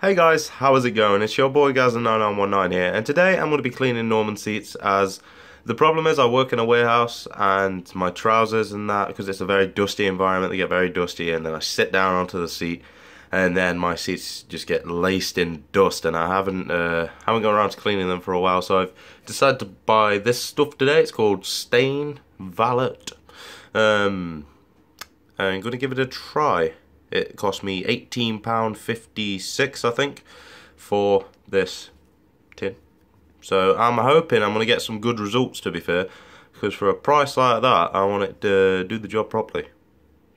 Hey guys, how is it going? It's your boy Gazza9919 here, and today I'm going to be cleaning Norman seats. As the problem is I work in a warehouse and my trousers and that, because it's a very dusty environment, they get very dusty, and then I sit down onto the seat and then my seats just get laced in dust, and I haven't gone around to cleaning them for a while, so I've decided to buy this stuff today. It's called Stain Valet. I'm going to give it a try. It cost me £18.56, I think, for this tin. So I'm hoping I'm going to get some good results, to be fair, because for a price like that, I want it to do the job properly.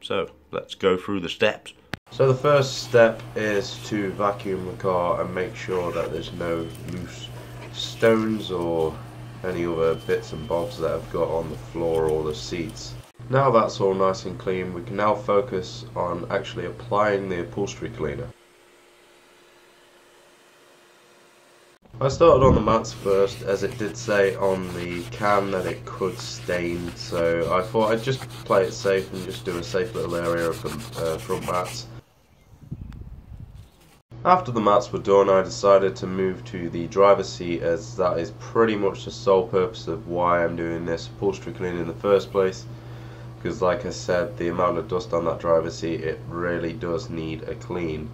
So let's go through the steps. So the first step is to vacuum the car and make sure that there's no loose stones or any other bits and bobs that I've got on the floor or the seats. Now that's all nice and clean, we can now focus on actually applying the upholstery cleaner. I started on the mats first, as it did say on the can that it could stain, so I thought I'd just play it safe and just do a safe little area of the front mats. After the mats were done, I decided to move to the driver's seat, as that is pretty much the sole purpose of why I'm doing this upholstery cleaning in the first place. Because like I said, the amount of dust on that driver's seat, it really does need a clean.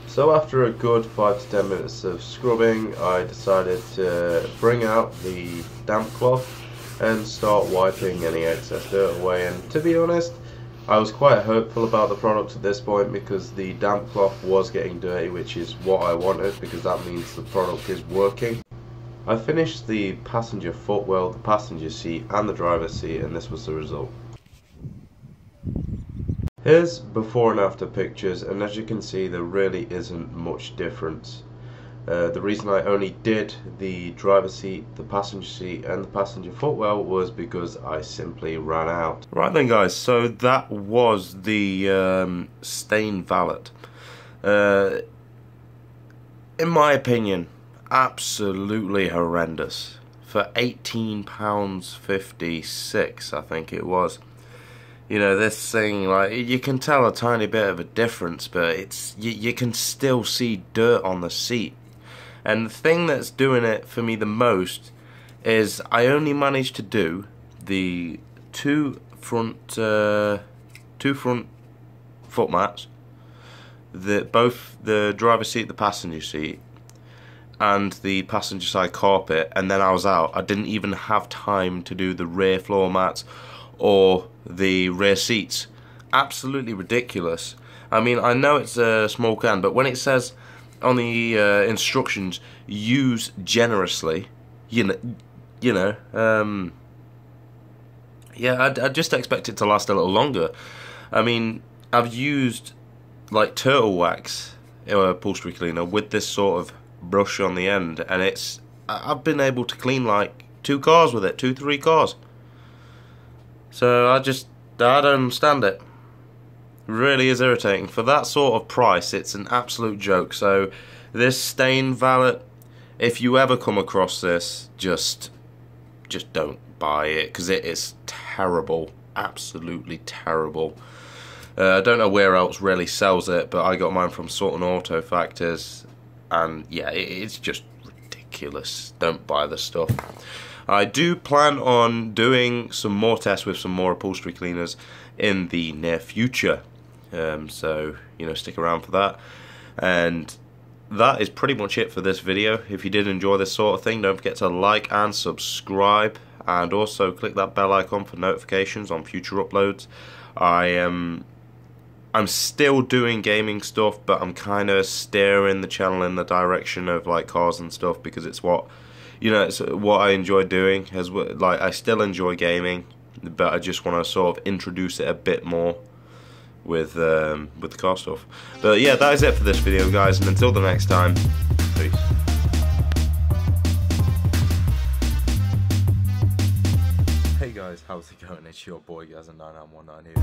So after a good 5 to 10 minutes of scrubbing, I decided to bring out the damp cloth and start wiping any excess dirt away. And to be honest, I was quite hopeful about the product at this point, because the damp cloth was getting dirty, which is what I wanted, because that means the product is working. I finished the passenger footwell, the passenger seat and the driver's seat, and this was the result. Here's before and after pictures, and as you can see, there really isn't much difference. The reason I only did the driver's seat, the passenger seat and the passenger footwell was because I simply ran out. Right then guys, so that was the Stain Valet. In my opinion, absolutely horrendous. For £18.56, I think it was. You know, this thing, like, you can tell a tiny bit of a difference, but it's you can still see dirt on the seat. And the thing that's doing it for me the most is I only managed to do the two front foot mats, both the driver's seat, the passenger seat, and the passenger side carpet, and then I was out. I didn't even have time to do the rear floor mats or the rear seats. Absolutely ridiculous. I mean, I know it's a small can, but when it says on the instructions, use generously, yeah, I just expect it to last a little longer. I mean, I've used like turtle wax upholstery cleaner with this sort of brush on the end, and I've been able to clean like 2 cars with it, 2-3 cars. So I don't understand it. It really is irritating. For that sort of price, it's an absolute joke. So this Stain Valet, if you ever come across this, just don't buy it, because it is terrible. Absolutely terrible. I don't know where else really sells it, but I got mine from Sutton Auto Factors, and yeah, it's just ridiculous. Don't buy the stuff. I do plan on doing some more tests with some more upholstery cleaners in the near future, so you know, stick around for that. And that is pretty much it for this video. If you did enjoy this sort of thing, don't forget to like and subscribe, and also click that bell icon for notifications on future uploads. I'm still doing gaming stuff, but I'm kind of steering the channel in the direction of like cars and stuff, because it's what, you know, it's what I enjoy doing. Like, I still enjoy gaming, but I just want to sort of introduce it a bit more with the car stuff. But yeah, that is it for this video, guys, and until the next time, peace. Hey guys, how's it going? It's your boy Gazza9919 here.